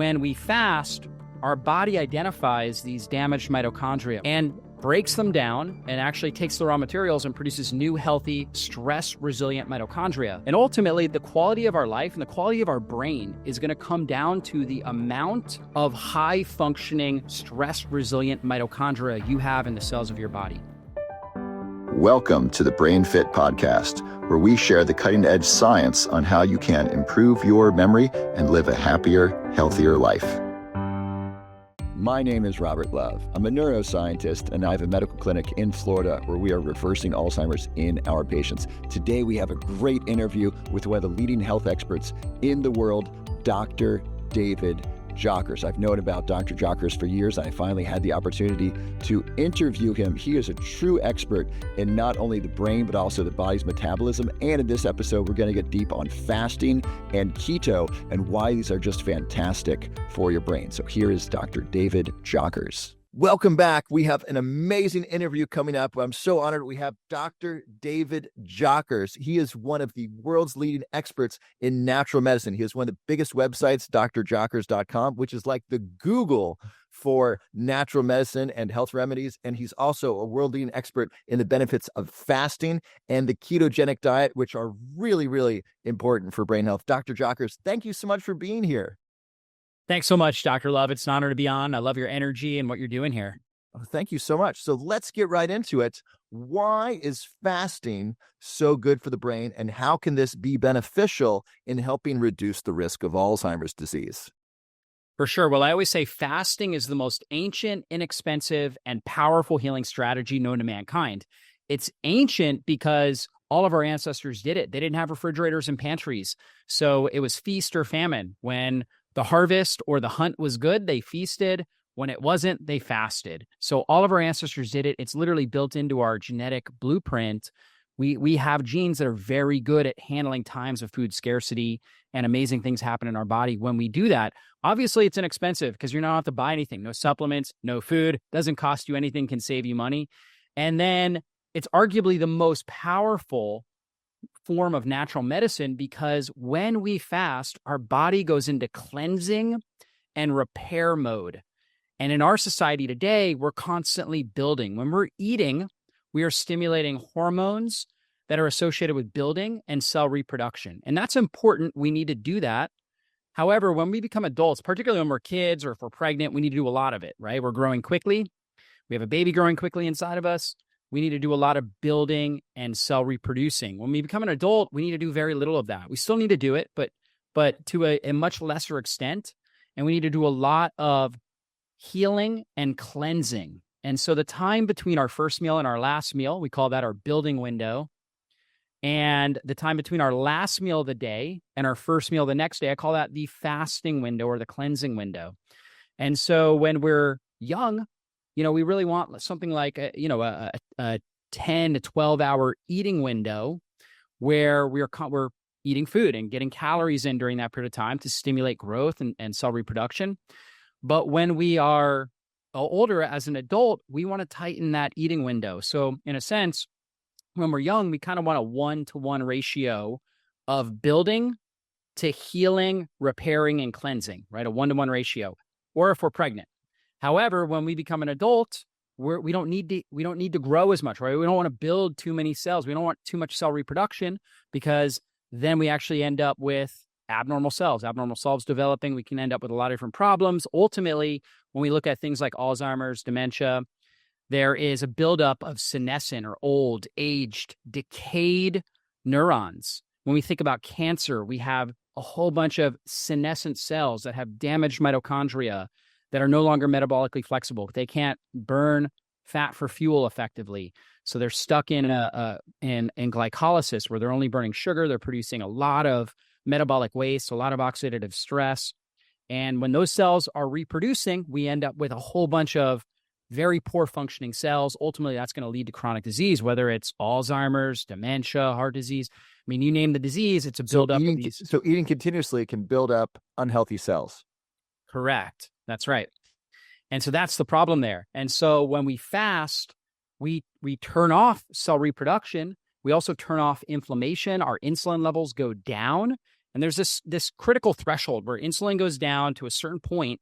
when we fast, our body identifies these damaged mitochondria and breaks them down and actually takes the raw materials and produces new, healthy, stress-resilient mitochondria. And ultimately, the quality of our life and the quality of our brain is going to come down to the amount of high-functioning, stress-resilient mitochondria you have in the cells of your body. Welcome to the Brain Fit Podcast, where we share the cutting-edge science on how you can improve your memory and live a happier, healthier life. My name is Robert Love. I'm a neuroscientist, and I have a medical clinic in Florida where we are reversing Alzheimer's in our patients. Today, we have a great interview with one of the leading health experts in the world, Dr. David Jockers. I've known about Dr. Jockers for years, and I finally had the opportunity to interview him. He is a true expert in not only the brain, but also the body's metabolism. And in this episode, we're going to get deep on fasting and keto and why these are just fantastic for your brain. So here is Dr. David Jockers. Welcome back. We have an amazing interview coming up. I'm so honored. We have Dr. David Jockers. He is one of the world's leading experts in natural medicine. He has one of the biggest websites, drjockers.com, which is like the Google for natural medicine and health remedies. And he's also a world leading expert in the benefits of fasting and the ketogenic diet, which are really, really important for brain health. Dr. Jockers, thank you so much for being here. Thanks so much, Dr. Love. It's an honor to be on. I love your energy and what you're doing here. Oh, thank you so much. So let's get right into it. Why is fasting so good for the brain, and how can this be beneficial in helping reduce the risk of Alzheimer's disease? For sure. Well, I always say fasting is the most ancient, inexpensive, and powerful healing strategy known to mankind. It's ancient because all of our ancestors did it. They didn't have refrigerators and pantries. So it was feast or famine. When the harvest or the hunt was good, they feasted. When it wasn't, they fasted. So all of our ancestors did it. It's literally built into our genetic blueprint. We have genes that are very good at handling times of food scarcity, and amazing things happen in our body when we do that. Obviously, it's inexpensive because you're not have to buy anything. No supplements, no food, doesn't cost you anything, can save you money. And then it's arguably the most powerful form of natural medicine because when we fast, our body goes into cleansing and repair mode. And in our society today, we're constantly building. When we're eating, we are stimulating hormones that are associated with building and cell reproduction. And that's important. We need to do that. However, when we become adults, particularly when we're kids or if we're pregnant, we need to do a lot of it, right? We're growing quickly. We have a baby growing quickly inside of us. We need to do a lot of building and cell reproducing. When we become an adult, we need to do very little of that. We still need to do it, but to a much lesser extent. And we need to do a lot of healing and cleansing. And so the time between our first meal and our last meal, we call that our building window. And the time between our last meal of the day and our first meal the next day, I call that the fasting window or the cleansing window. And so when we're young, we really want something like a 10 to 12 hour eating window where we're eating food and getting calories in during that period of time to stimulate growth and cell reproduction. But when we are older as an adult, we want to tighten that eating window. So in a sense, when we're young, we kind of want a 1-to-1 ratio of building to healing, repairing, and cleansing, right? A 1-to-1 ratio, or if we're pregnant. However, when we become an adult, we don't need to grow as much, right? We don't want to build too many cells. We don't want too much cell reproduction because then we actually end up with abnormal cells developing. We can end up with a lot of different problems. Ultimately, when we look at things like Alzheimer's, dementia, there is a buildup of senescent or old, aged, decayed neurons. When we think about cancer, we have a whole bunch of senescent cells that have damaged mitochondria that are no longer metabolically flexible. They can't burn fat for fuel effectively. So they're stuck in glycolysis where they're only burning sugar. They're producing a lot of metabolic waste, a lot of oxidative stress. And when those cells are reproducing, we end up with a whole bunch of very poor functioning cells. Ultimately, that's going to lead to chronic disease, whether it's Alzheimer's, dementia, heart disease. I mean, you name the disease, it's a buildup of these. So eating continuously can build up unhealthy cells. Correct. That's right. And so that's the problem there. And so when we fast, we turn off cell reproduction. We also turn off inflammation. Our insulin levels go down. And there's this critical threshold where insulin goes down to a certain point,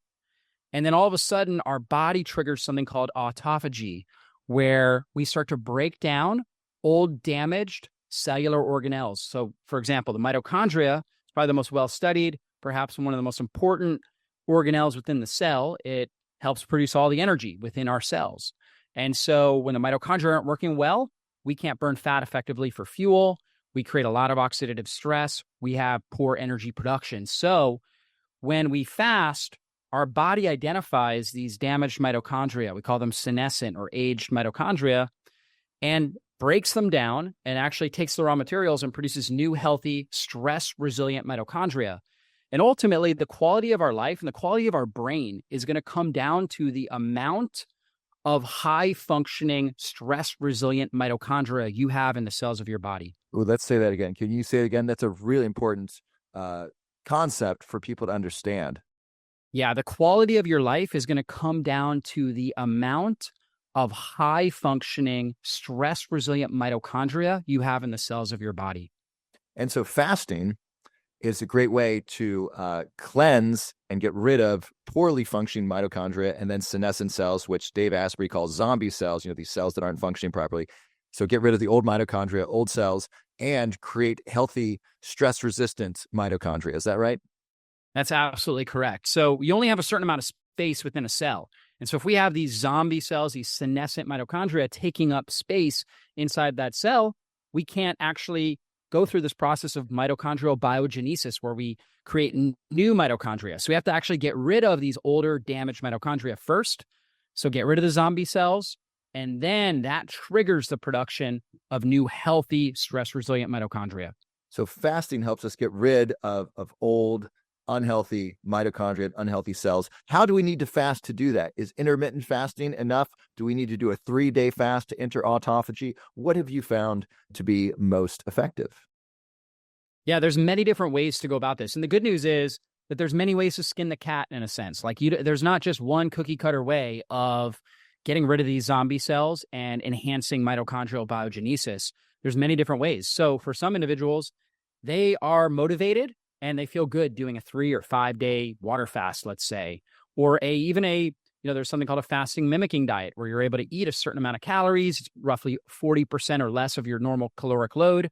and then all of a sudden our body triggers something called autophagy, where we start to break down old damaged cellular organelles. So for example, the mitochondria is probably the most well-studied, perhaps one of the most important organelles within the cell. It helps produce all the energy within our cells. And so when the mitochondria aren't working well, we can't burn fat effectively for fuel. We create a lot of oxidative stress. We have poor energy production. So when we fast, our body identifies these damaged mitochondria. We call them senescent or aged mitochondria, and breaks them down and actually takes the raw materials and produces new, healthy, stress-resilient mitochondria. And ultimately, the quality of our life and the quality of our brain is going to come down to the amount of high-functioning, stress-resilient mitochondria you have in the cells of your body. Ooh, let's say that again. Can you say it again? That's a really important concept for people to understand. Yeah, the quality of your life is going to come down to the amount of high-functioning, stress-resilient mitochondria you have in the cells of your body. And so fasting is a great way to cleanse and get rid of poorly functioning mitochondria and then senescent cells, which Dave Asprey calls zombie cells, these cells that aren't functioning properly. So get rid of the old mitochondria, old cells, and create healthy, stress-resistant mitochondria. Is that right? That's absolutely correct. So you only have a certain amount of space within a cell. And so if we have these zombie cells, these senescent mitochondria taking up space inside that cell, we can't actually go through this process of mitochondrial biogenesis where we create new mitochondria. So we have to actually get rid of these older damaged mitochondria first. So get rid of the zombie cells, and then that triggers the production of new healthy stress-resilient mitochondria. So fasting helps us get rid of old, unhealthy mitochondria, unhealthy cells. How do we need to fast to do that? Is intermittent fasting enough? Do we need to do a 3-day fast to enter autophagy? What have you found to be most effective? Yeah, there's many different ways to go about this. And the good news is that there's many ways to skin the cat in a sense. Like there's not just one cookie cutter way of getting rid of these zombie cells and enhancing mitochondrial biogenesis. There's many different ways. So for some individuals, they are motivated and they feel good doing a 3 or 5 day water fast, let's say, or there's something called a fasting mimicking diet where you're able to eat a certain amount of calories, roughly 40% or less of your normal caloric load.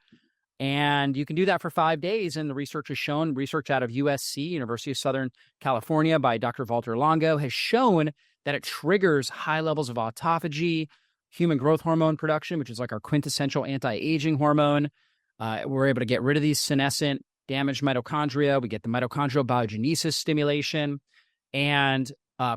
And you can do that for 5 days. And the research has shown, research out of USC, University of Southern California by Dr. Walter Longo, has shown that it triggers high levels of autophagy, human growth hormone production, which is like our quintessential anti-aging hormone. We're able to get rid of these senescent damaged mitochondria. We get the mitochondrial biogenesis stimulation and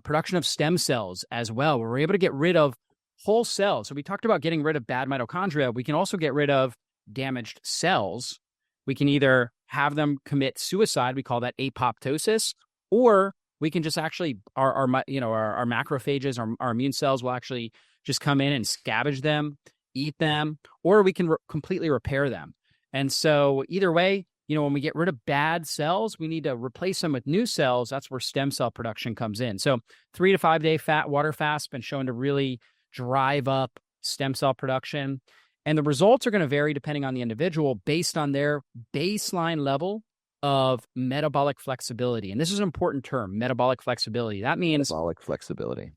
production of stem cells as well. We're able to get rid of whole cells. So we talked about getting rid of bad mitochondria. We can also get rid of damaged cells. We can either have them commit suicide. We call that apoptosis, or we can just actually, our macrophages, our immune cells will actually just come in and scavenge them, eat them, or we can completely repair them. And so either way, when we get rid of bad cells, we need to replace them with new cells. That's where stem cell production comes in. So 3 to 5 day water fast been shown to really drive up stem cell production. And the results are going to vary depending on the individual based on their baseline level of metabolic flexibility. And this is an important term, metabolic flexibility. That means metabolic flexibility,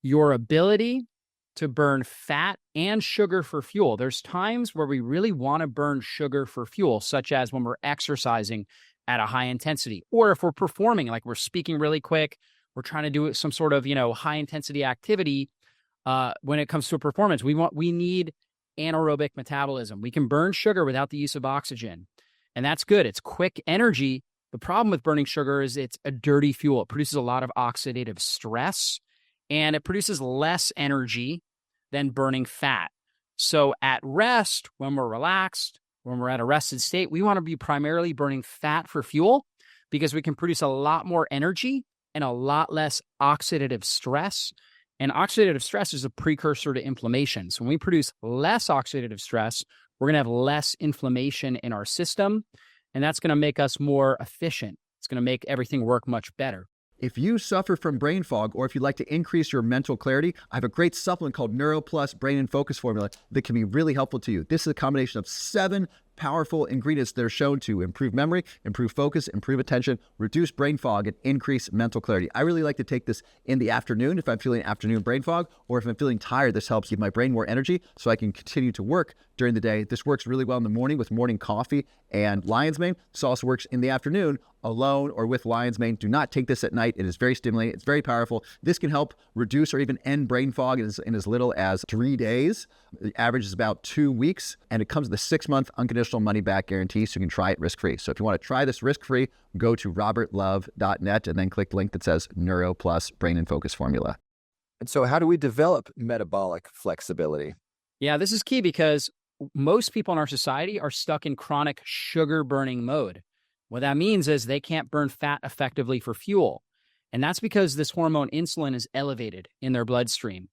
your ability to burn fat and sugar for fuel. There's times where we really want to burn sugar for fuel, such as when we're exercising at a high intensity, or if we're performing, like we're speaking really quick, we're trying to do some sort of, high intensity activity. When it comes to a performance, we need anaerobic metabolism. We can burn sugar without the use of oxygen, and that's good. It's quick energy. The problem with burning sugar is it's a dirty fuel. It produces a lot of oxidative stress, and it produces less energy than burning fat. So at rest, when we're relaxed, when we're at a rested state, we want to be primarily burning fat for fuel because we can produce a lot more energy and a lot less oxidative stress. And oxidative stress is a precursor to inflammation. So when we produce less oxidative stress, we're going to have less inflammation in our system, and that's going to make us more efficient. It's going to make everything work much better. If you suffer from brain fog, or if you'd like to increase your mental clarity, I have a great supplement called NeuroPlus Brain and Focus Formula that can be really helpful to you. This is a combination of 7 powerful ingredients that are shown to improve memory, improve focus, improve attention, reduce brain fog, and increase mental clarity. I really like to take this in the afternoon if I'm feeling afternoon brain fog, or if I'm feeling tired. This helps give my brain more energy so I can continue to work during the day. This works really well in the morning with morning coffee and lion's mane. This also works in the afternoon alone or with lion's mane. Do not take this at night. It is very stimulating. It's very powerful. This can help reduce or even end brain fog in as little as 3 days. The average is about 2 weeks, and it comes with a 6-month unconditional money-back guarantee, so you can try it risk-free. So if you want to try this risk-free, go to robertlove.net and then click the link that says Neuro Plus Brain and Focus Formula. And so how do we develop metabolic flexibility? Yeah, this is key because most people in our society are stuck in chronic sugar burning mode. What that means is they can't burn fat effectively for fuel. And that's because this hormone insulin is elevated in their bloodstream.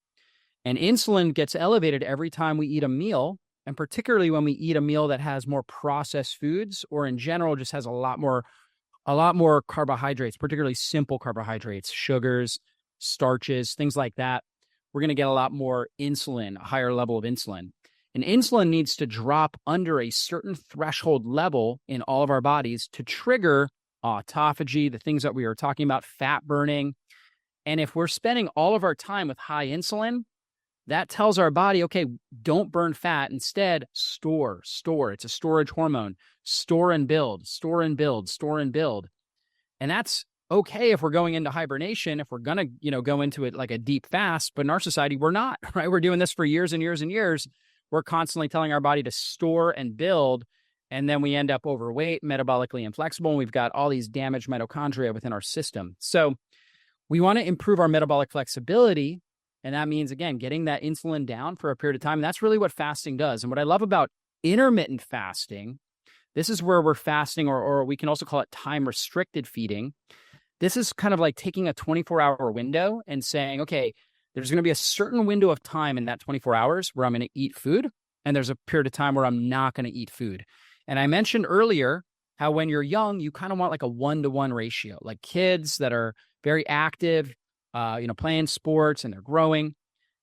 And insulin gets elevated every time we eat a meal, and particularly when we eat a meal that has more processed foods or in general just has a lot more carbohydrates, particularly simple carbohydrates, sugars, starches, things like that. We're going to get a lot more insulin, a higher level of insulin. And insulin needs to drop under a certain threshold level in all of our bodies to trigger autophagy, the things that we were talking about, fat burning. And if we're spending all of our time with high insulin, that tells our body, okay, don't burn fat. Instead, store. It's a storage hormone. Store and build, store and build, store and build. And that's okay if we're going into hibernation, if we're going to, go into it like a deep fast. But in our society, we're not, right? We're doing this for years and years and years. We're constantly telling our body to store and build, and then we end up overweight, metabolically inflexible, and we've got all these damaged mitochondria within our system. So we want to improve our metabolic flexibility, and that means, again, getting that insulin down for a period of time. And that's really what fasting does. And what I love about intermittent fasting, this is where we're fasting, or we can also call it time-restricted feeding. This is kind of like taking a 24-hour window and saying, okay, there's going to be a certain window of time in that 24 hours where I'm going to eat food, and there's a period of time where I'm not going to eat food. And I mentioned earlier how when you're young, you kind of want like a 1-to-1 ratio, like kids that are very active, playing sports and they're growing.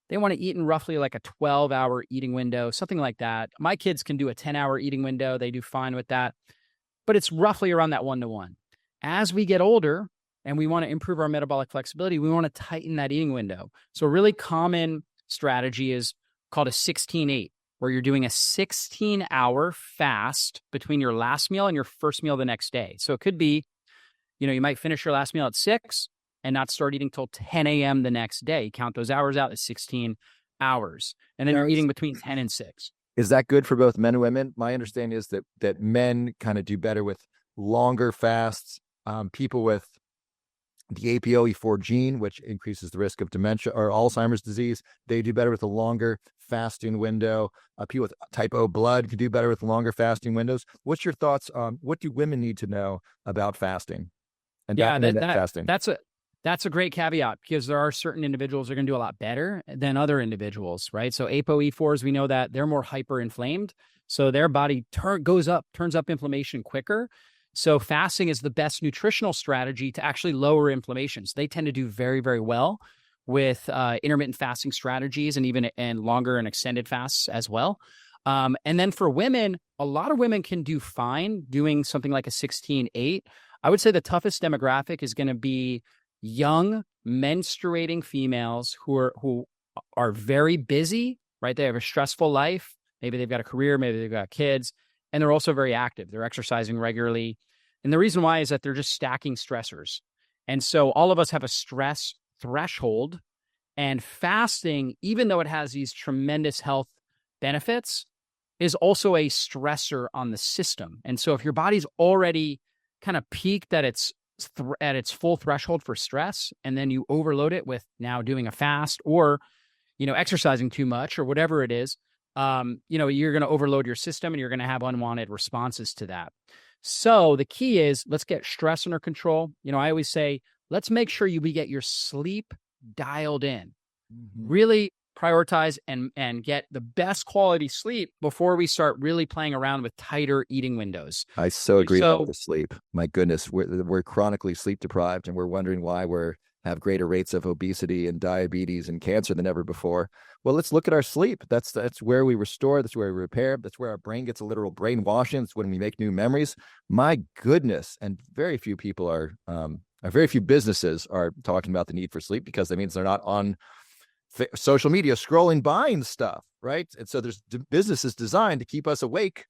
They want to eat in roughly like a 12-hour eating window, something like that. My kids can do a 10-hour eating window. They do fine with that, but it's roughly around that 1-to-1. As we get older, and we want to improve our metabolic flexibility, we want to tighten that eating window. So a really common strategy is called a 16-8, where you're doing a 16-hour fast between your last meal and your first meal the next day. So it could be, you might finish your last meal at 6 and not start eating till 10 a.m. the next day. Count those hours out as 16 hours. And then you're eating between 10 and 6. Is that good for both men and women? My understanding is that men kind of do better with longer fasts. People with the APOE4 gene, which increases the risk of dementia or Alzheimer's disease, they do better with a longer fasting window. People with type O blood could do better with longer fasting windows. What's your thoughts on what do women need to know about fasting and fasting? That's a great caveat, because there are certain individuals that are going to do a lot better than other individuals, right? So ApoE4s, we know that they're more hyperinflamed, so their body turns up inflammation quicker. So fasting is the best nutritional strategy to actually lower inflammation. So they tend to do very, very well with intermittent fasting strategies and longer and extended fasts as well. And then for women, a lot of women can do fine doing something like a 16-8. I would say the toughest demographic is going to be young menstruating females who are very busy, right? They have a stressful life. Maybe they've got a career, maybe they've got kids. And they're also very active. They're exercising regularly. And the reason why is that they're just stacking stressors. And so all of us have a stress threshold, and fasting, even though it has these tremendous health benefits, is also a stressor on the system. And so if your body's already kind of peaked at its full threshold for stress, and then you overload it with now doing a fast or, exercising too much or whatever it is, you're going to overload your system and you're going to have unwanted responses to that. So the key is, let's get stress under control. I always say, let's make sure we get your sleep dialed in. Mm-hmm. Really prioritize and get the best quality sleep before we start really playing around with tighter eating windows. I so agree about the sleep. My goodness, we're chronically sleep deprived, and we're wondering why we're have greater rates of obesity and diabetes and cancer than ever before. Well, let's look at our sleep. That's where we restore. That's where we repair. That's where our brain gets a literal brainwashing. It's when we make new memories. My goodness. And very few people very few businesses are talking about the need for sleep, because that means they're not on social media scrolling buying stuff, right? And so there's businesses designed to keep us awake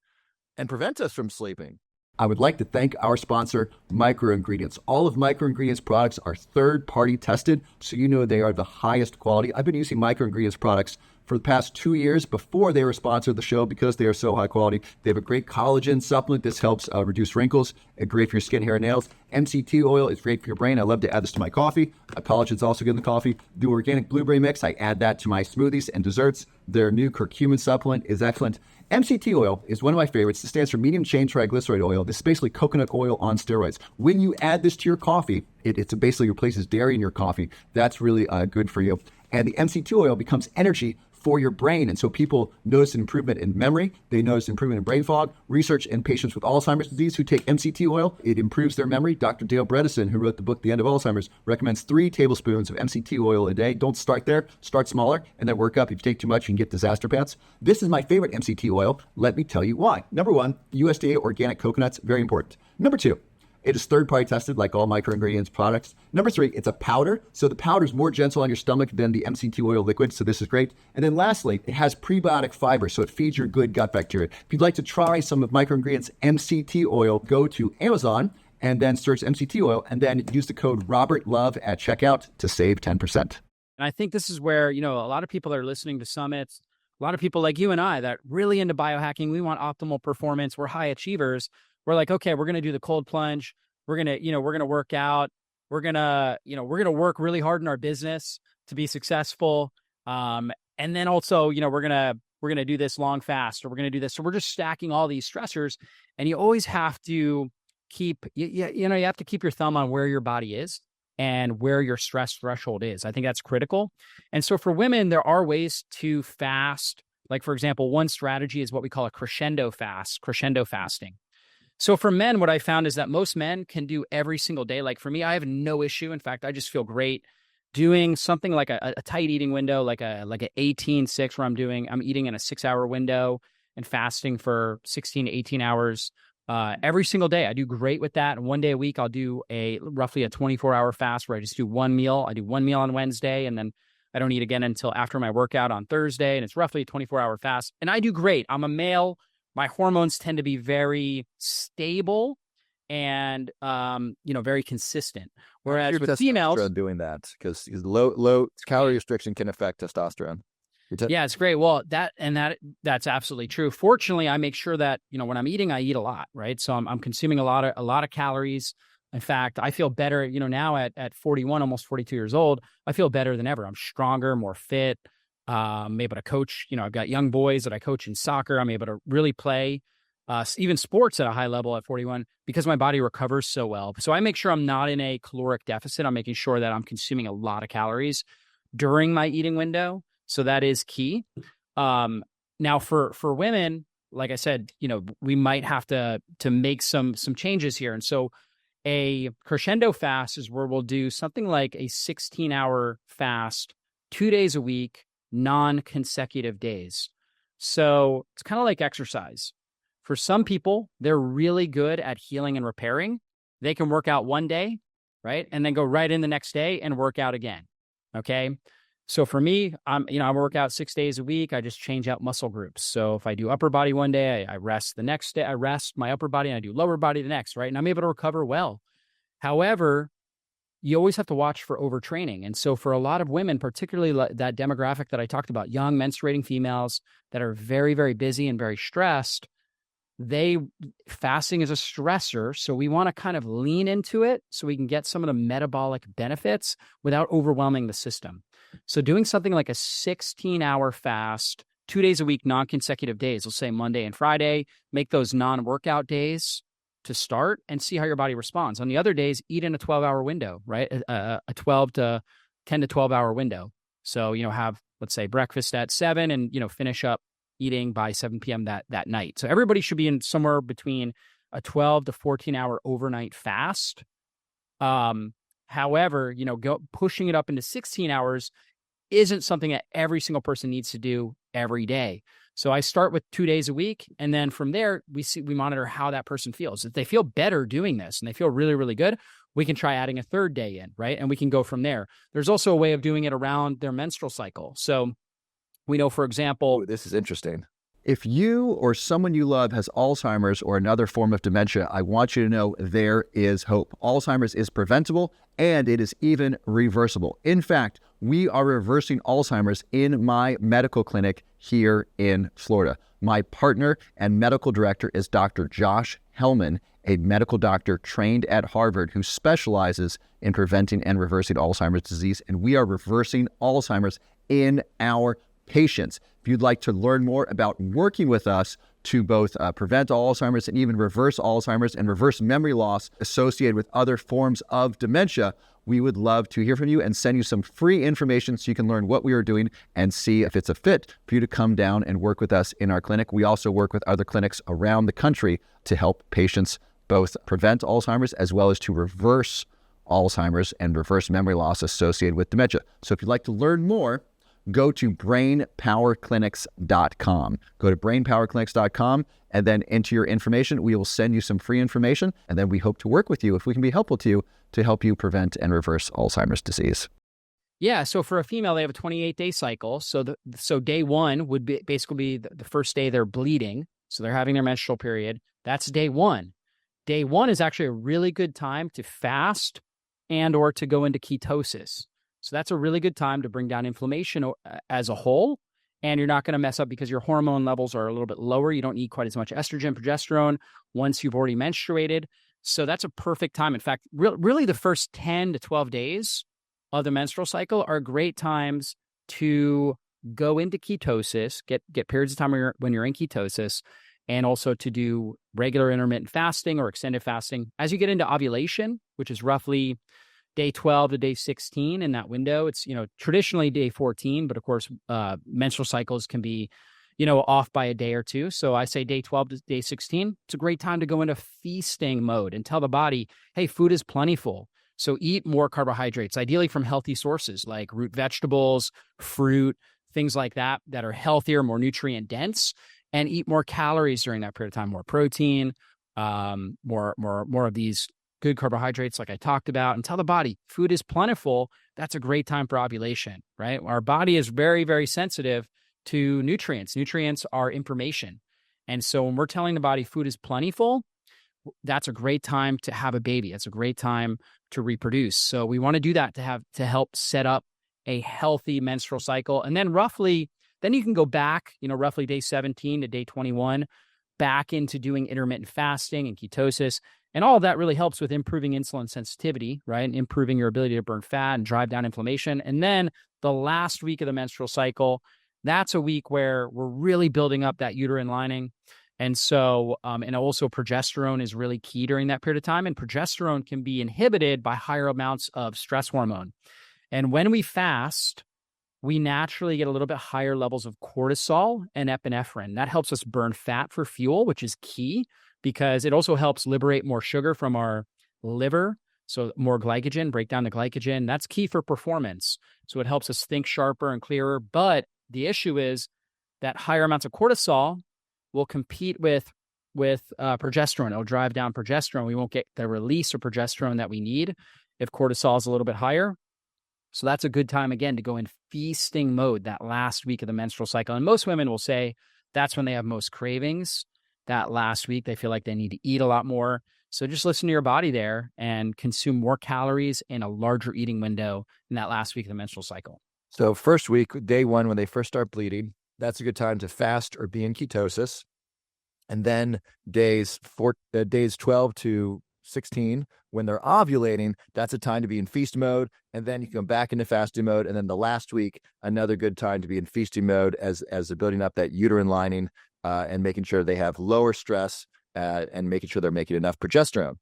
and prevent us from sleeping. I would like to thank our sponsor, Microingredients. All of Microingredients products are third-party tested, so you know they are the highest quality. I've been using Microingredients products for the past 2 years before they were sponsored the show, because they are so high quality. They have a great collagen supplement. This helps reduce wrinkles. It's great for your skin, hair, and nails. MCT oil is great for your brain. I love to add this to my coffee. Collagen is also good in the coffee. The organic blueberry mix, I add that to my smoothies and desserts. Their new curcumin supplement is excellent. MCT oil is one of my favorites. It stands for medium chain triglyceride oil. This is basically coconut oil on steroids. When you add this to your coffee, it basically replaces dairy in your coffee. That's really good for you. And the MCT oil becomes energy for your brain. And so people notice an improvement in memory. They notice improvement in brain fog. Research in patients with Alzheimer's disease who take MCT oil, it improves their memory. Dr. Dale Bredesen, who wrote the book, The End of Alzheimer's, recommends 3 tablespoons of MCT oil a day. Don't start there. Start smaller and then work up. If you take too much, you can get disaster pants. This is my favorite MCT oil. Let me tell you why. Number 1, USDA organic coconuts, very important. Number 2, it is third-party tested like all Microingredients products. Number 3, it's a powder. So the powder is more gentle on your stomach than the MCT oil liquid. So this is great. And then lastly, it has prebiotic fiber. So it feeds your good gut bacteria. If you'd like to try some of Microingredients MCT oil, go to Amazon and then search MCT oil and then use the code RobertLove at checkout to save 10%. And I think this is where, a lot of people are listening to summits, a lot of people like you and I that really into biohacking. We want optimal performance. We're high achievers. We're like, okay, we're going to do the cold plunge. We're going to work out. We're going to work really hard in our business to be successful. And then also, we're going to do this long fast, or we're going to do this. So we're just stacking all these stressors, and you always have to keep, you have to keep your thumb on where your body is and where your stress threshold is. I think that's critical. And so for women, there are ways to fast. Like, for example, one strategy is what we call a crescendo fasting. So for men, what I found is that most men can do every single day. Like for me, I have no issue. In fact, I just feel great doing something like a tight eating window, like a 18-6, where I'm eating in a 6-hour window and fasting for 16 to 18 hours every single day. I do great with that. And one day a week, I'll do roughly a 24-hour fast where I just do one meal. I do one meal on Wednesday, and then I don't eat again until after my workout on Thursday. And it's roughly a 24-hour fast. And I do great. I'm a male. My hormones tend to be very stable and, very consistent. Whereas with females, doing that, because low calorie restriction can affect testosterone. Yeah, it's great. Well, that's absolutely true. Fortunately, I make sure that, when I'm eating, I eat a lot, right? So I'm consuming a lot of calories. In fact, I feel better, now at 41, almost 42 years old, I feel better than ever. I'm stronger, more fit. I'm able to coach, I've got young boys that I coach in soccer. I'm able to really play even sports at a high level at 41 because my body recovers so well. So I make sure I'm not in a caloric deficit. I'm making sure that I'm consuming a lot of calories during my eating window. So that is key. Now for women, like I said, we might have to make some changes here. And so a crescendo fast is where we'll do something like a 16-hour fast, 2 days a week, non-consecutive days. So it's kind of like exercise. For some people, they're really good at healing and repairing. They can work out one day, right? And then go right in the next day and work out again. Okay. So for me, I work out 6 days a week. I just change out muscle groups. So if I do upper body one day, I rest the next day. I rest my upper body and I do lower body the next, right? And I'm able to recover well. However, you always have to watch for overtraining. And so for a lot of women, particularly that demographic that I talked about, young menstruating females that are very, very busy and very stressed, fasting is a stressor. So we want to kind of lean into it so we can get some of the metabolic benefits without overwhelming the system. So doing something like a 16-hour fast, 2 days a week, non-consecutive days, let's say Monday and Friday, make those non-workout days to start and see how your body responds. On the other days, eat in a 12-hour window, right? A 10 to 12-hour window. So, have, let's say, breakfast at 7 and, finish up eating by 7 p.m. that night. So everybody should be in somewhere between a 12 to 14-hour overnight fast. However, pushing it up into 16 hours isn't something that every single person needs to do every day. So I start with 2 days a week. And then from there, we monitor how that person feels. If they feel better doing this and they feel really, really good, we can try adding a third day in, right? And we can go from there. There's also a way of doing it around their menstrual cycle. So we know, for example, Ooh, this is interesting. If you or someone you love has Alzheimer's or another form of dementia, I want you to know there is hope. Alzheimer's is preventable and it is even reversible. In fact, we are reversing Alzheimer's in my medical clinic here in Florida. My partner and medical director is Dr. Josh Hellman, a medical doctor trained at Harvard who specializes in preventing and reversing Alzheimer's disease, and we are reversing Alzheimer's in our patients. If you'd like to learn more about working with us to both prevent Alzheimer's and even reverse Alzheimer's and reverse memory loss associated with other forms of dementia, we would love to hear from you and send you some free information so you can learn what we are doing and see if it's a fit for you to come down and work with us in our clinic. We also work with other clinics around the country to help patients both prevent Alzheimer's as well as to reverse Alzheimer's and reverse memory loss associated with dementia. So if you'd like to learn more, go to brainpowerclinics.com. Go to brainpowerclinics.com and then enter your information. We will send you some free information, and then we hope to work with you, if we can be helpful to you, to help you prevent and reverse Alzheimer's disease. Yeah, so for a female, they have a 28-day cycle. So day one would basically be the first day they're bleeding. So they're having their menstrual period. That's day one. Day one is actually a really good time to fast and or to go into ketosis. So that's a really good time to bring down inflammation as a whole, and you're not going to mess up because your hormone levels are a little bit lower. You don't need quite as much estrogen, progesterone once you've already menstruated. So that's a perfect time. In fact, really the first 10 to 12 days of the menstrual cycle are great times to go into ketosis, get periods of time when you're in ketosis, and also to do regular intermittent fasting or extended fasting. As you get into ovulation, which is roughly day 12 to day 16 in that window, it's, traditionally day 14, but of course, menstrual cycles can be, off by a day or two. So I say day 12 to day 16, it's a great time to go into feasting mode and tell the body, hey, food is plentiful. So eat more carbohydrates, ideally from healthy sources like root vegetables, fruit, things like that are healthier, more nutrient dense, and eat more calories during that period of time, more protein, more of these good carbohydrates like I talked about, and tell the body food is plentiful. That's a great time for ovulation, right? Our body is very, very sensitive to nutrients. Nutrients are information. And so when we're telling the body food is plentiful, that's a great time to have a baby. It's a great time to reproduce. So we want to do that to help set up a healthy menstrual cycle. And then then you can go back, roughly day 17 to day 21, back into doing intermittent fasting and ketosis. And all of that really helps with improving insulin sensitivity, right? And improving your ability to burn fat and drive down inflammation. And then the last week of the menstrual cycle, that's a week where we're really building up that uterine lining. And so, and also progesterone is really key during that period of time. And progesterone can be inhibited by higher amounts of stress hormone. And when we fast, we naturally get a little bit higher levels of cortisol and epinephrine. That helps us burn fat for fuel, which is key because it also helps liberate more sugar from our liver. So more glycogen, break down the glycogen. That's key for performance. So it helps us think sharper and clearer. But the issue is that higher amounts of cortisol will compete with progesterone. It'll drive down progesterone. We won't get the release of progesterone that we need if cortisol is a little bit higher. So that's a good time, again, to go in feasting mode that last week of the menstrual cycle. And most women will say that's when they have most cravings. That last week, they feel like they need to eat a lot more. So just listen to your body there and consume more calories in a larger eating window in that last week of the menstrual cycle. So first week, day one, when they first start bleeding, that's a good time to fast or be in ketosis. And then days 12 to 16, when they're ovulating, that's a time to be in feast mode. And then you can go back into fasting mode. And then the last week, another good time to be in feasting mode as they're building up that uterine lining and making sure they have lower stress and making sure they're making enough progesterone.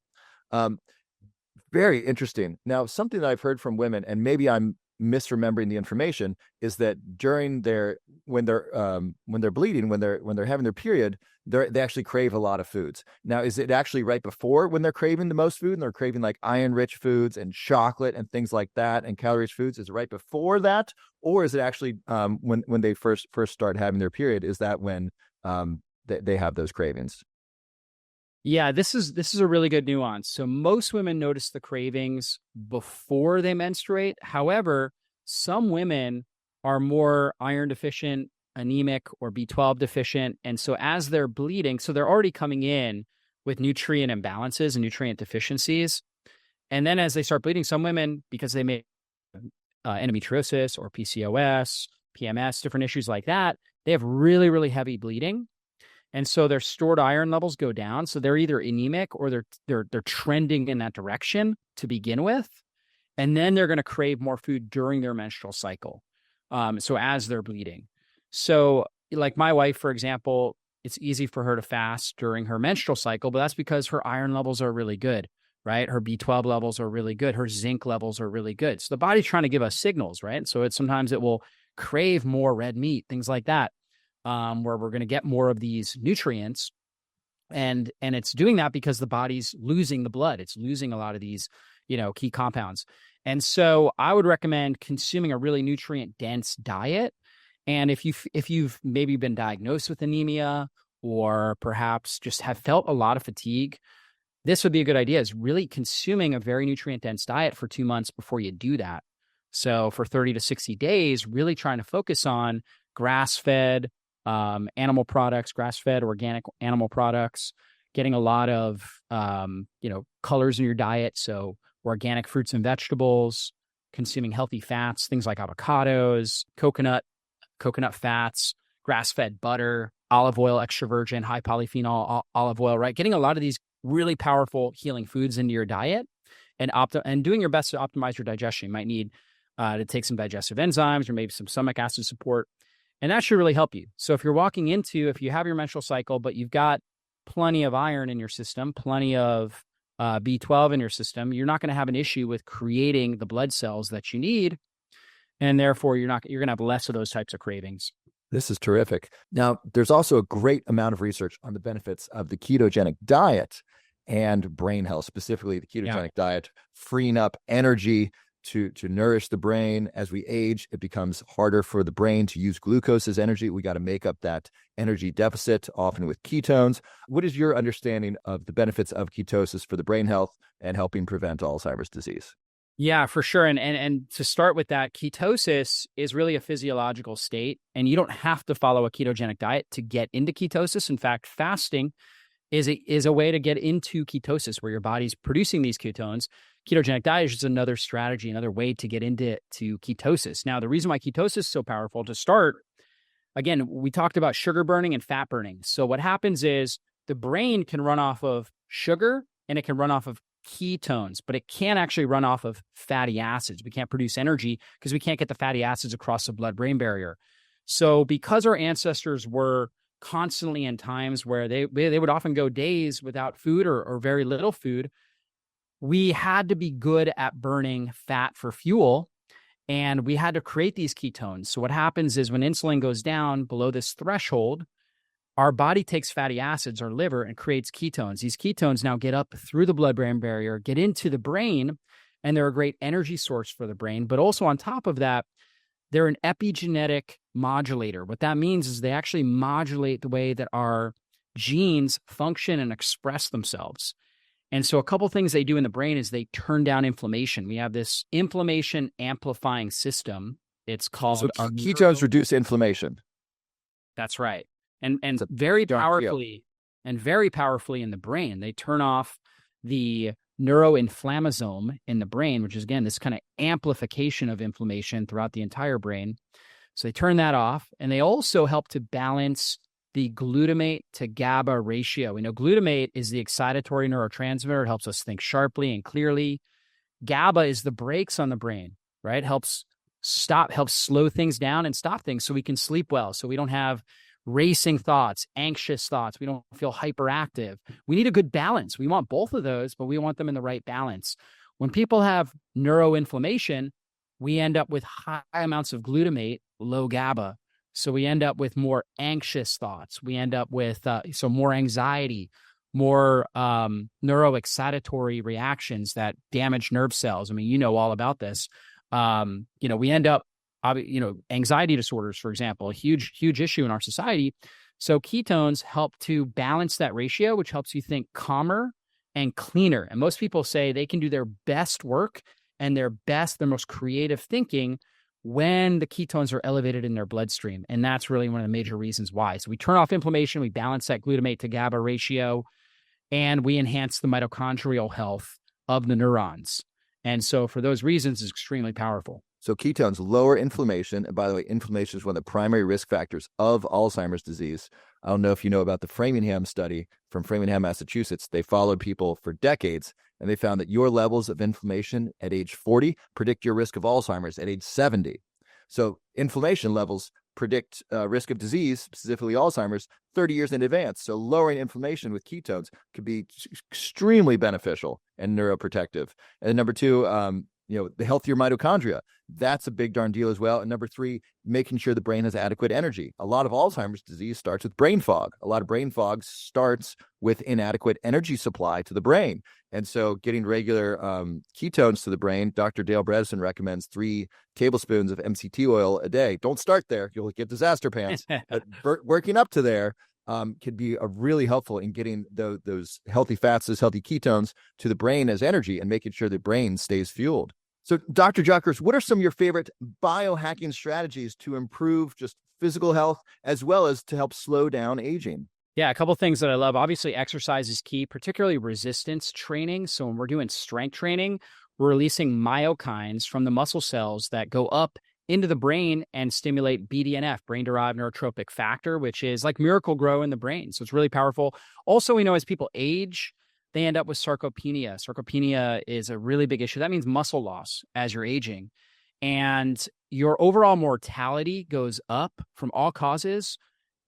Very interesting. Now, something that I've heard from women, and maybe I'm misremembering the information is that during when they're bleeding, when they're having their period, they actually crave a lot of foods. Now, is it actually right before when they're craving the most food and they're craving like iron-rich foods and chocolate and things like that and calorie-rich foods? Is it right before that, or is it actually when they first start having their period? Is that when they have those cravings? Yeah, this is a really good nuance. So most women notice the cravings before they menstruate. However, some women are more iron deficient, anemic, or B12 deficient. And so as they're bleeding, so they're already coming in with nutrient imbalances and nutrient deficiencies. And then as they start bleeding, some women, because they may endometriosis or PCOS, PMS, different issues like that, they have really, really heavy bleeding. And so their stored iron levels go down. So they're either anemic or they're trending in that direction to begin with. And then they're going to crave more food during their menstrual cycle. So as they're bleeding. So like my wife, for example, it's easy for her to fast during her menstrual cycle, but that's because her iron levels are really good, right? Her B12 levels are really good. Her zinc levels are really good. So the body's trying to give us signals, right? So sometimes it will crave more red meat, things like that. Where we're going to get more of these nutrients. And it's doing that because the body's losing the blood. It's losing a lot of these, key compounds. And so I would recommend consuming a really nutrient dense diet. And if you've maybe been diagnosed with anemia or perhaps just have felt a lot of fatigue, this would be a good idea, is really consuming a very nutrient dense diet for 2 months before you do that. So for 30 to 60 days, really trying to focus on grass-fed, animal products, grass-fed, organic animal products, getting a lot of, colors in your diet. So organic fruits and vegetables, consuming healthy fats, things like avocados, coconut fats, grass-fed butter, olive oil, extra virgin, high polyphenol olive oil, right? Getting a lot of these really powerful healing foods into your diet and doing your best to optimize your digestion. You might need to take some digestive enzymes or maybe some stomach acid support. And that should really help you. So if you have your menstrual cycle, but you've got plenty of iron in your system, plenty of B12 in your system, you're not going to have an issue with creating the blood cells that you need. And therefore, you're going to have less of those types of cravings. This is terrific. Now, there's also a great amount of research on the benefits of the ketogenic diet and brain health, specifically the ketogenic diet, freeing up energy to nourish the brain. As we age, it becomes harder for the brain to use glucose as energy. We got to make up that energy deficit, often with ketones. What is your understanding of the benefits of ketosis for the brain health and helping prevent Alzheimer's disease? Yeah, for sure. And to start with that, ketosis is really a physiological state, and you don't have to follow a ketogenic diet to get into ketosis. In fact, fasting is a way to get into ketosis where your body's producing these ketones. Ketogenic diet is just another strategy, another way to get into ketosis. Now, the reason why ketosis is so powerful to start, again, we talked about sugar burning and fat burning. So what happens is the brain can run off of sugar and it can run off of ketones, but it can't actually run off of fatty acids. We can't produce energy because we can't get the fatty acids across the blood-brain barrier. So because our ancestors were constantly in times where they would often go days without food or very little food, we had to be good at burning fat for fuel, and we had to create these ketones. So what happens is when insulin goes down below this threshold, our body takes fatty acids, our liver, and creates ketones. These ketones now get up through the blood-brain barrier, get into the brain, and they're a great energy source for the brain. But also on top of that, they're an epigenetic modulator. What that means is they actually modulate the way that our genes function and express themselves. And so a couple things they do in the brain is they turn down inflammation. We have this inflammation amplifying system. It's called... So ketones reduce inflammation. That's right. And very powerfully in the brain, they turn off the neuroinflammasome in the brain, which is, again, this kind of amplification of inflammation throughout the entire brain. So they turn that off, and they also help to balance the glutamate to GABA ratio. We know glutamate is the excitatory neurotransmitter. It helps us think sharply and clearly. GABA is the brakes on the brain, right? Helps slow things down and stop things so we can sleep well, so we don't have racing thoughts, anxious thoughts. We don't feel hyperactive. We need a good balance. We want both of those, but we want them in the right balance. When people have neuroinflammation, we end up with high amounts of glutamate, low GABA. So we end up with more anxious thoughts. We end up with more anxiety, more neuroexcitatory reactions that damage nerve cells. I mean, you know all about this. We end up, anxiety disorders, for example, a huge issue in our society. So ketones help to balance that ratio, which helps you think calmer and cleaner. And most people say they can do their best work and their most creative thinking when the ketones are elevated in their bloodstream. And that's really one of the major reasons why. So we turn off inflammation, we balance that glutamate to GABA ratio, and we enhance the mitochondrial health of the neurons. And so for those reasons, it's extremely powerful. So ketones lower inflammation. And by the way, inflammation is one of the primary risk factors of Alzheimer's disease. I don't know if you know about the Framingham study from Framingham, Massachusetts. They followed people for decades, and they found that your levels of inflammation at age 40 predict your risk of Alzheimer's at age 70. So inflammation levels predict risk of disease, specifically Alzheimer's, 30 years in advance. So lowering inflammation with ketones could be extremely beneficial and neuroprotective. And number two, the healthier mitochondria. That's a big darn deal as well. And number three, making sure the brain has adequate energy. A lot of Alzheimer's disease starts with brain fog. A lot of brain fog starts with inadequate energy supply to the brain. And so getting regular ketones to the brain, Dr. Dale Bredesen recommends 3 tablespoons of MCT oil a day. Don't start there. You'll get disaster pants. But working up to there could be really helpful in getting those healthy fats, those healthy ketones to the brain as energy and making sure the brain stays fueled. So, Dr. Jockers, what are some of your favorite biohacking strategies to improve just physical health as well as to help slow down aging? Yeah, a couple of things that I love. Obviously, exercise is key, particularly resistance training. So when we're doing strength training, we're releasing myokines from the muscle cells that go up into the brain and stimulate BDNF, brain-derived neurotrophic factor, which is like miracle grow in the brain. So it's really powerful. Also, we know as people age, they end up with sarcopenia. Sarcopenia is a really big issue. That means muscle loss as you're aging. And your overall mortality goes up from all causes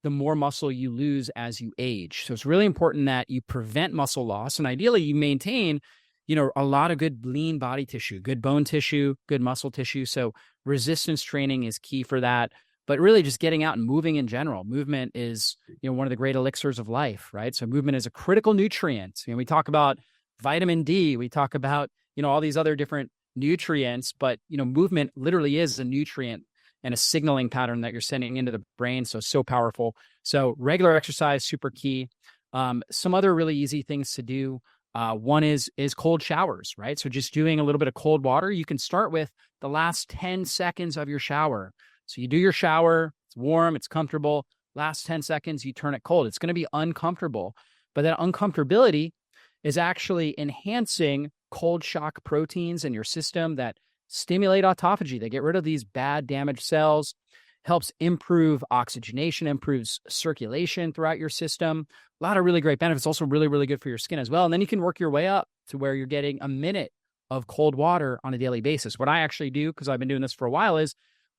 the more muscle you lose as you age. So it's really important that you prevent muscle loss. And ideally, you maintain, a lot of good lean body tissue, good bone tissue, good muscle tissue. So resistance training is key for that. But really just getting out and moving in general. Movement is, one of the great elixirs of life, right? So movement is a critical nutrient. We talk about vitamin D, we talk about, all these other different nutrients, but, movement literally is a nutrient and a signaling pattern that you're sending into the brain. So powerful. So regular exercise, super key. Some other really easy things to do. One is cold showers, right? So just doing a little bit of cold water. You can start with the last 10 seconds of your shower. So you do your shower, it's warm, it's comfortable. Last 10 seconds, you turn it cold. It's going to be uncomfortable, but that uncomfortability is actually enhancing cold shock proteins in your system that stimulate autophagy. They get rid of these bad damaged cells, helps improve oxygenation, improves circulation throughout your system. A lot of really great benefits. Also really, really good for your skin as well. And then you can work your way up to where you're getting a minute of cold water on a daily basis. What I actually do, because I've been doing this for a while, is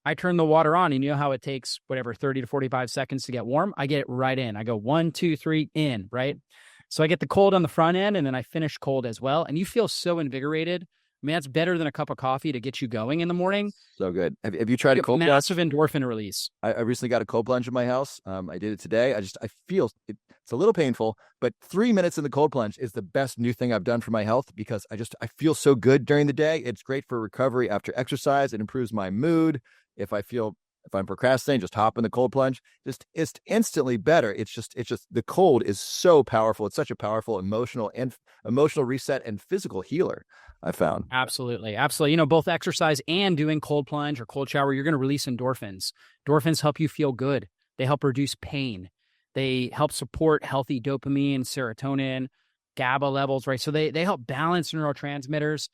I turn the water on, and you know how it takes 30 to 45 seconds to get warm? I get it right in. I go 1, 2, 3 in, right? So I get the cold on the front end, and then I finish cold as well. And you feel so invigorated. I mean, that's better than a cup of coffee to get you going in the morning. So good. Have you tried a cold plunge? Massive endorphin release. I recently got a cold plunge in my house. I did it today. I feel it's a little painful, but 3 minutes in the cold plunge is the best new thing I've done for my health because I feel so good during the day. It's great for recovery after exercise. It improves my mood. If I'm procrastinating, just hop in the cold plunge. It's instantly better. It's just the cold is so powerful. It's such a powerful emotional reset and physical healer, I found. Absolutely. Both exercise and doing cold plunge or cold shower, you're going to release endorphins. Endorphins help you feel good. They help reduce pain. They help support healthy dopamine, serotonin, GABA levels, right? So they help balance neurotransmitters.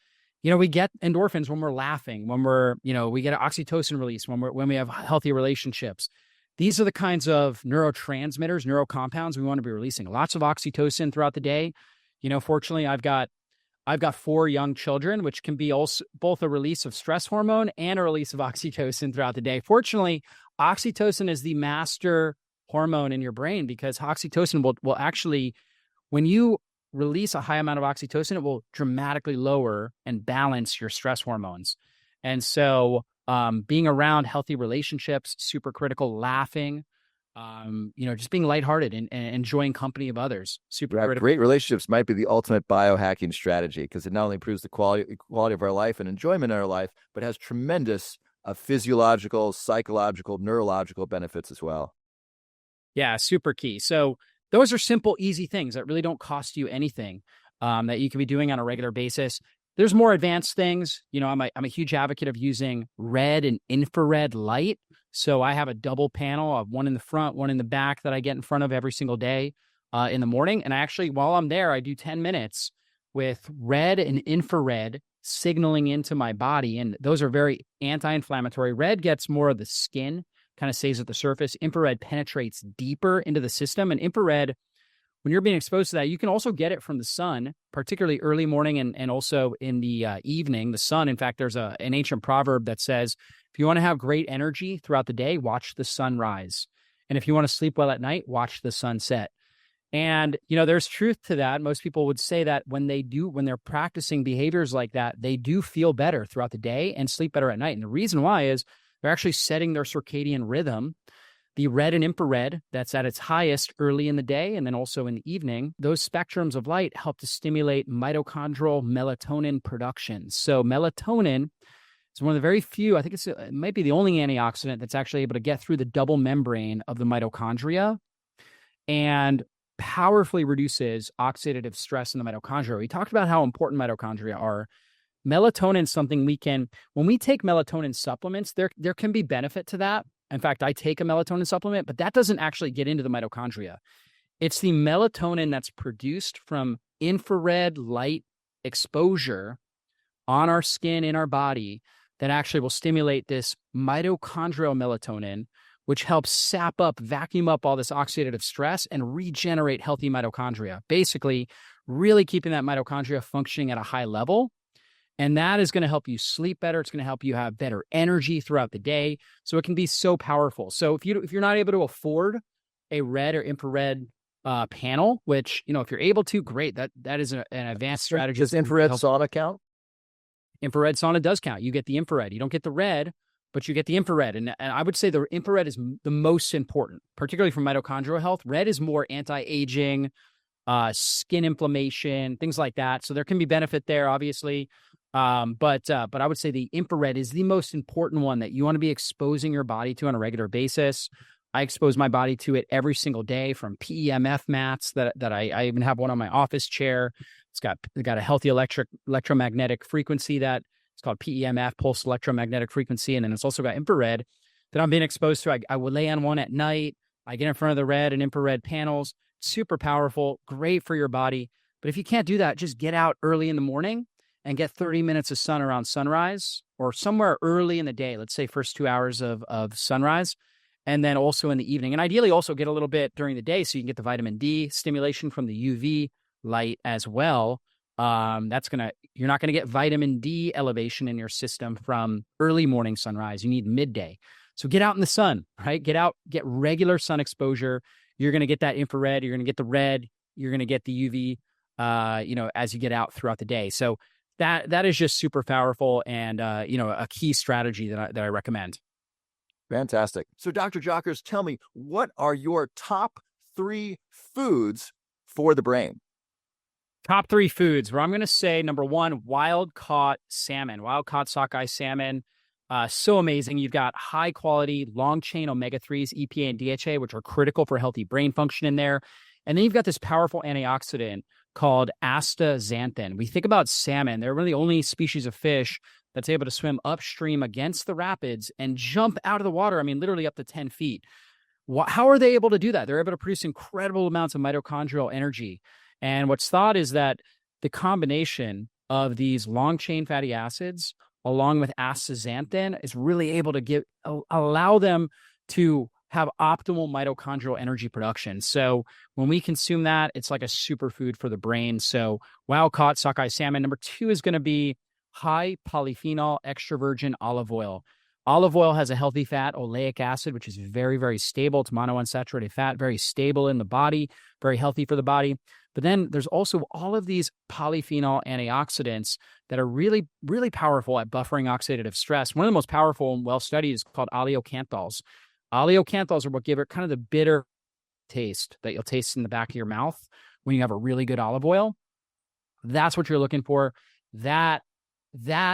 We get endorphins when we're laughing, when we get an oxytocin release, when we have healthy relationships. These are the kinds of neurotransmitters, neurocompounds we want to be releasing. Lots of oxytocin throughout the day. Fortunately, I've got 4 young children, which can be also both a release of stress hormone and a release of oxytocin throughout the day. Fortunately, oxytocin is the master hormone in your brain because oxytocin will actually, when you release a high amount of oxytocin, it will dramatically lower and balance your stress hormones. And so being around healthy relationships, super critical, laughing, just being lighthearted and enjoying company of others, super critical. Great relationships might be the ultimate biohacking strategy because it not only improves the quality of our life and enjoyment in our life, but has tremendous physiological, psychological, neurological benefits as well. Yeah, super key. So those are simple, easy things that really don't cost you anything that you can be doing on a regular basis. There's more advanced things. I'm a huge advocate of using red and infrared light. So I have a double panel of one in the front, one in the back that I get in front of every single day in the morning. And actually, while I'm there, I do 10 minutes with red and infrared signaling into my body. And those are very anti-inflammatory. Red gets more of the skin, kind of stays at the surface. Infrared penetrates deeper into the system. And infrared, when you're being exposed to that, you can also get it from the sun, particularly early morning and also in the evening. The sun, in fact, there's an ancient proverb that says, if you want to have great energy throughout the day, watch the sun rise. And if you want to sleep well at night, watch the sun set. And, there's truth to that. Most people would say that when they're practicing behaviors like that, they do feel better throughout the day and sleep better at night. And the reason why is they're actually setting their circadian rhythm. The red and infrared, that's at its highest early in the day and then also in the evening, those spectrums of light help to stimulate mitochondrial melatonin production. So melatonin is one of the very few, I think it might be the only antioxidant that's actually able to get through the double membrane of the mitochondria and powerfully reduces oxidative stress in the mitochondria. We talked about how important mitochondria are. Melatonin is something when we take melatonin supplements, there can be benefit to that. In fact, I take a melatonin supplement, but that doesn't actually get into the mitochondria. It's the melatonin that's produced from infrared light exposure on our skin, in our body, that actually will stimulate this mitochondrial melatonin, which helps sap up, vacuum up all this oxidative stress and regenerate healthy mitochondria. Basically, really keeping that mitochondria functioning at a high level. And that is going to help you sleep better. It's going to help you have better energy throughout the day. So it can be so powerful. So if you're not able to afford a red or infrared panel, which, if you're able to, great. That is an advanced strategy. Does infrared sauna count? Infrared sauna does count. You get the infrared. You don't get the red, but you get the infrared. And I would say the infrared is the most important, particularly for mitochondrial health. Red is more anti-aging, skin inflammation, things like that. So there can be benefit there, obviously. But I would say the infrared is the most important one that you want to be exposing your body to on a regular basis. I expose my body to it every single day, from PEMF mats that I even have one on my office chair. It's got a healthy electromagnetic frequency that it's called PEMF, pulse electromagnetic frequency. And then it's also got infrared that I'm being exposed to. I would lay on one at night. I get in front of the red and infrared panels, super powerful, great for your body. But if you can't do that, just get out early in the morning and get 30 minutes of sun around sunrise or somewhere early in the day, let's say first 2 hours of sunrise, and then also in the evening. And ideally also get a little bit during the day so you can get the vitamin D stimulation from the UV light as well. You're not going to get vitamin D elevation in your system from early morning sunrise. You need midday. So get out in the sun, right? Get out, get regular sun exposure. You're going to get that infrared. You're going to get the red. You're going to get the UV, as you get out throughout the day. So that is just super powerful and, a key strategy that I recommend. Fantastic. So Dr. Jockers, tell me, what are your top 3 foods for the brain? Top 3 foods, where I'm going to say number 1, wild-caught salmon, wild-caught sockeye salmon. So amazing. You've got high-quality, long-chain omega-3s, EPA and DHA, which are critical for healthy brain function in there. And then you've got this powerful antioxidant called astaxanthin. We think about salmon. They're one of the only species of fish that's able to swim upstream against the rapids and jump out of the water. I mean, literally up to 10 feet. How are they able to do that? They're able to produce incredible amounts of mitochondrial energy. And what's thought is that the combination of these long-chain fatty acids along with astaxanthin is really able to allow them to have optimal mitochondrial energy production. So when we consume that, it's like a superfood for the brain. So wild-caught sockeye salmon. Number 2 is going to be high polyphenol extra virgin olive oil. Olive oil has a healthy fat, oleic acid, which is very, very stable. It's monounsaturated fat, very stable in the body, very healthy for the body. But then there's also all of these polyphenol antioxidants that are really, really powerful at buffering oxidative stress. One of the most powerful and well-studied is called oleocanthols. Oleocanthols are what give it kind of the bitter taste that you'll taste in the back of your mouth when you have a really good olive oil. That's what you're looking for. That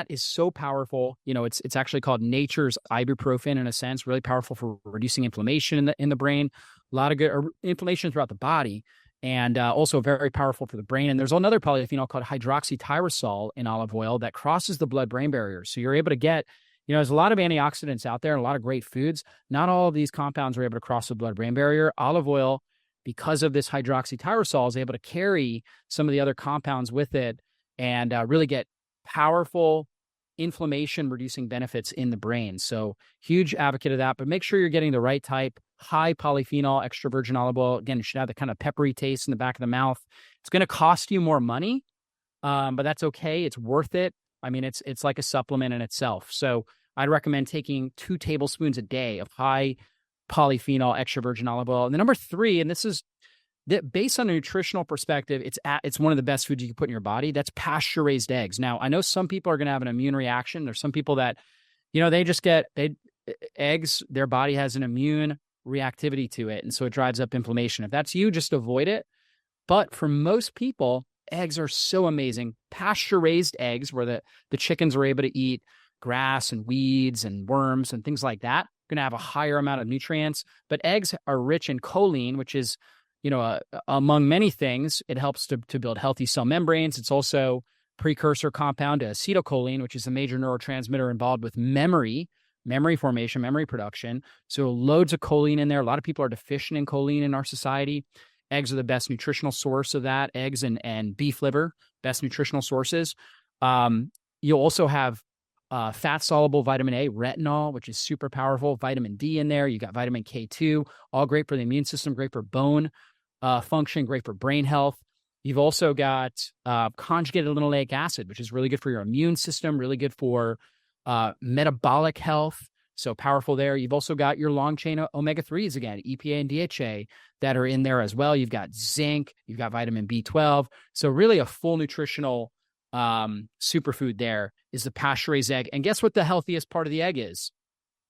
is so powerful. It's actually called nature's ibuprofen in a sense, really powerful for reducing inflammation in the brain, a lot of good inflammation throughout the body, and also very powerful for the brain. And there's another polyphenol called hydroxytyrosol in olive oil that crosses the blood-brain barrier. So you're able to get, there's a lot of antioxidants out there and a lot of great foods. Not all of these compounds are able to cross the blood-brain barrier. Olive oil, because of this hydroxytyrosol, is able to carry some of the other compounds with it and really get powerful inflammation-reducing benefits in the brain. So huge advocate of that, but make sure you're getting the right type, high polyphenol, extra virgin olive oil. Again, it should have the kind of peppery taste in the back of the mouth. It's going to cost you more money, but that's okay. It's worth it. I mean, it's like a supplement in itself. So I'd recommend taking 2 tablespoons a day of high polyphenol, extra virgin olive oil. And the number 3, and this is based on a nutritional perspective, it's one of the best foods you can put in your body. That's pasture-raised eggs. Now, I know some people are going to have an immune reaction. There's some people that, they just get eggs. Their body has an immune reactivity to it, and so it drives up inflammation. If that's you, just avoid it. But for most people, eggs are so amazing. Pasture-raised eggs, where the chickens are able to eat grass and weeds and worms and things like that, going to have a higher amount of nutrients. But eggs are rich in choline, which is, among many things, it helps to build healthy cell membranes. It's also precursor compound to acetylcholine, which is a major neurotransmitter involved with memory formation, memory production. So loads of choline in there. A lot of people are deficient in choline in our society. Eggs are the best nutritional source of that. Eggs and beef liver, best nutritional sources. You'll also have fat-soluble vitamin A, retinol, which is super powerful. Vitamin D in there. You got vitamin K2, all great for the immune system, great for bone function, great for brain health. You've also got conjugated linoleic acid, which is really good for your immune system, really good for metabolic health. So powerful there. You've also got your long-chain omega-3s again, EPA and DHA, that are in there as well. You've got zinc, you've got vitamin B12. So really a full nutritional superfood there is the pasture-raised egg. And guess what the healthiest part of the egg is?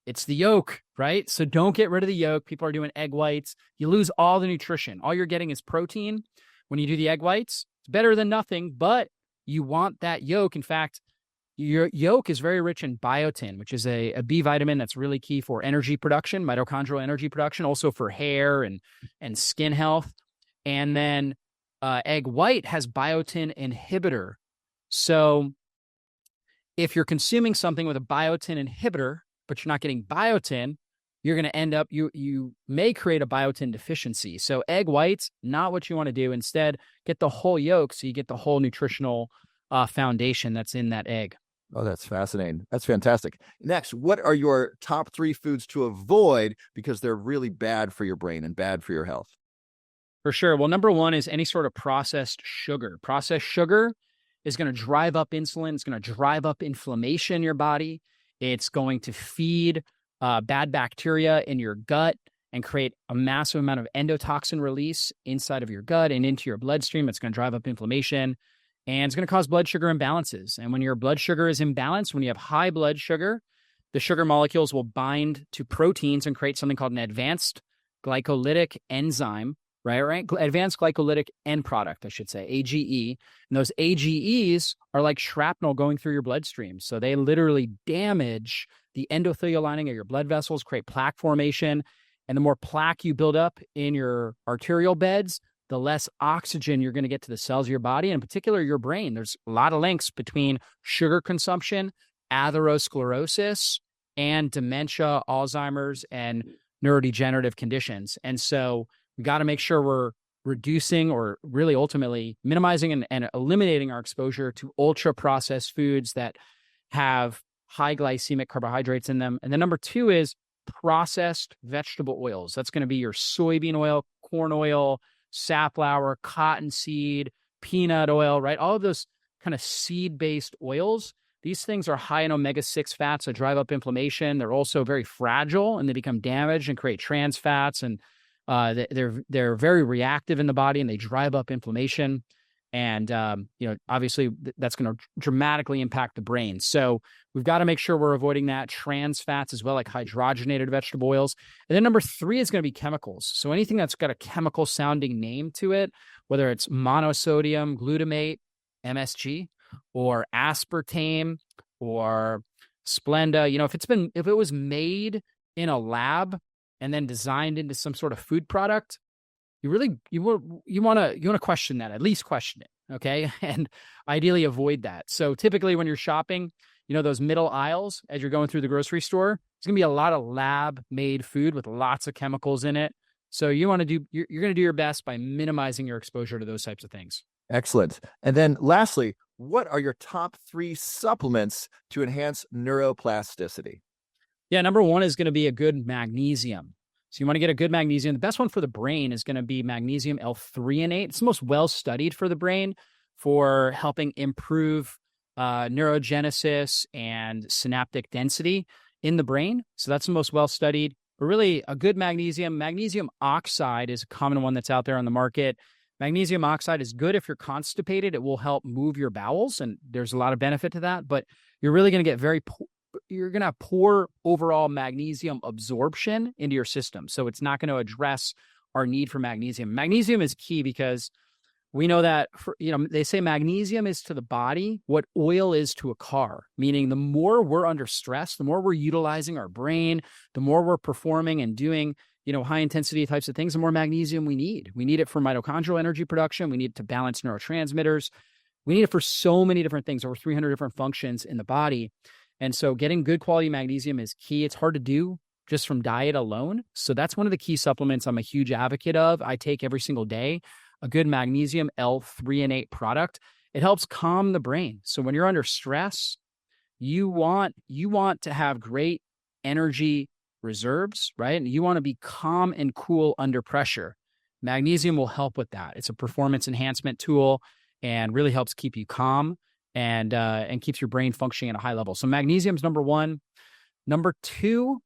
It's the yolk, right? So don't get rid of the yolk. People are doing egg whites. You lose all the nutrition. All you're getting is protein when you do the egg whites. It's better than nothing, but you want that yolk. In fact, your yolk is very rich in biotin, which is a B vitamin that's really key for energy production, mitochondrial energy production, also for hair and skin health. And then egg white has biotin inhibitor. So if you're consuming something with a biotin inhibitor, but you're not getting biotin, you're going to end up, you may create a biotin deficiency. So egg whites, not what you want to do. Instead, get the whole yolk so you get the whole nutritional foundation that's in that egg. Oh, that's fascinating. That's fantastic. Next, what are your top 3 foods to avoid because they're really bad for your brain and bad for your health? For sure. Well, number 1 is any sort of processed sugar. Processed sugar is going to drive up insulin. It's going to drive up inflammation in your body. It's going to feed bad bacteria in your gut and create a massive amount of endotoxin release inside of your gut and into your bloodstream. It's going to drive up inflammation, and it's going to cause blood sugar imbalances. And when your blood sugar is imbalanced, when you have high blood sugar, the sugar molecules will bind to proteins and create something called an advanced glycolytic enzyme, right? Advanced glycolytic end product, I should say, AGE. And those AGEs are like shrapnel going through your bloodstream. So they literally damage the endothelial lining of your blood vessels, create plaque formation. And the more plaque you build up in your arterial beds, the less oxygen you're going to get to the cells of your body, and in particular your brain. There's a lot of links between sugar consumption, atherosclerosis, and dementia, Alzheimer's, and neurodegenerative conditions. And so we got to make sure we're reducing, or really ultimately minimizing and eliminating our exposure to ultra processed foods that have high glycemic carbohydrates in them. And then number 2 is processed vegetable oils. That's going to be your soybean oil, corn oil, safflower, cottonseed, peanut oil, right? All of those kind of seed-based oils, These things are high in omega-6 fats that drive up inflammation. They're also very fragile and they become damaged and create trans fats. And they're very reactive in the body and they drive up inflammation. And, obviously that's going to dramatically impact the brain. So we've got to make sure we're avoiding that. Trans fats as well, like hydrogenated vegetable oils. And then number 3 is going to be chemicals. So anything that's got a chemical sounding name to it, whether it's monosodium glutamate, MSG, or aspartame or Splenda, if it was made in a lab and then designed into some sort of food product, you want to question that, at least question it. Okay. And ideally avoid that. So typically when you're shopping, those middle aisles, as you're going through the grocery store, there's going to be a lot of lab made food with lots of chemicals in it. So you're going to do your best by minimizing your exposure to those types of things. Excellent. And then lastly, what are your top 3 supplements to enhance neuroplasticity? Yeah. Number 1 is going to be a good magnesium. So you want to get a good magnesium. The best one for the brain is going to be magnesium L-threonate. It's the most well-studied for the brain for helping improve neurogenesis and synaptic density in the brain. So that's the most well-studied. But really, a good magnesium oxide is a common one that's out there on the market. Magnesium oxide is good if you're constipated. It will help move your bowels, and there's a lot of benefit to that. But you're really going to get you're going to have poor overall magnesium absorption into your system. So it's not going to address our need for magnesium. Magnesium is key because we know that, they say magnesium is to the body what oil is to a car, meaning the more we're under stress, the more we're utilizing our brain, the more we're performing and doing, high intensity types of things, the more magnesium we need. We need it for mitochondrial energy production. We need it to balance neurotransmitters. We need it for so many different things, over 300 different functions in the body. And so getting good quality magnesium is key. It's hard to do just from diet alone. So that's one of the key supplements I'm a huge advocate of. I take every single day a good magnesium L-threonate product. It helps calm the brain. So when you're under stress, you want to have great energy reserves, right? And you want to be calm and cool under pressure. Magnesium will help with that. It's a performance enhancement tool and really helps keep you calm and keeps your brain functioning at a high level. So magnesium is number 1. Number 2,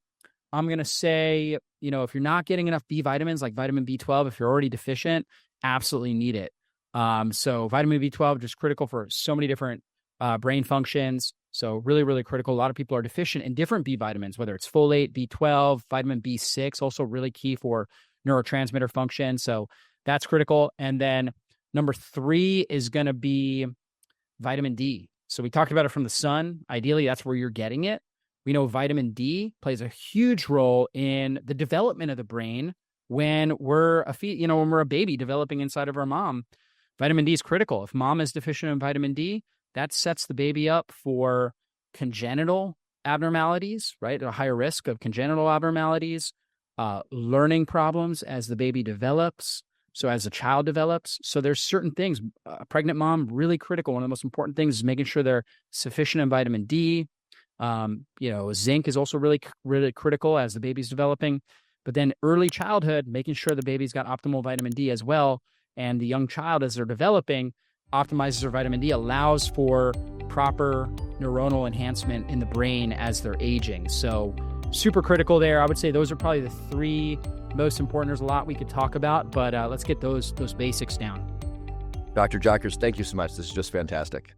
I'm going to say, if you're not getting enough B vitamins like vitamin B12, if you're already deficient, absolutely need it. So vitamin B12 just critical for so many different brain functions. So really, really critical. A lot of people are deficient in different B vitamins, whether it's folate, B12, vitamin B6, also really key for neurotransmitter function. So that's critical. And then number 3 is going to be vitamin D. So we talked about it from the sun. Ideally, that's where you're getting it. We know vitamin D plays a huge role in the development of the brain when we're a baby developing inside of our mom. Vitamin D is critical. If mom is deficient in vitamin D, that sets the baby up for congenital abnormalities, right? A higher risk of congenital abnormalities, learning problems as the baby develops. So as the child develops, so there's certain things, a pregnant mom, really critical. One of the most important things is making sure they're sufficient in vitamin D. Zinc is also really, really critical as the baby's developing. But then early childhood, making sure the baby's got optimal vitamin D as well. And the young child, as they're developing, optimizes their vitamin D, allows for proper neuronal enhancement in the brain as they're aging. So super critical there. I would say those are probably the 3 most important. There's a lot we could talk about, but let's get those basics down. Dr. Jockers, thank you so much. This is just fantastic.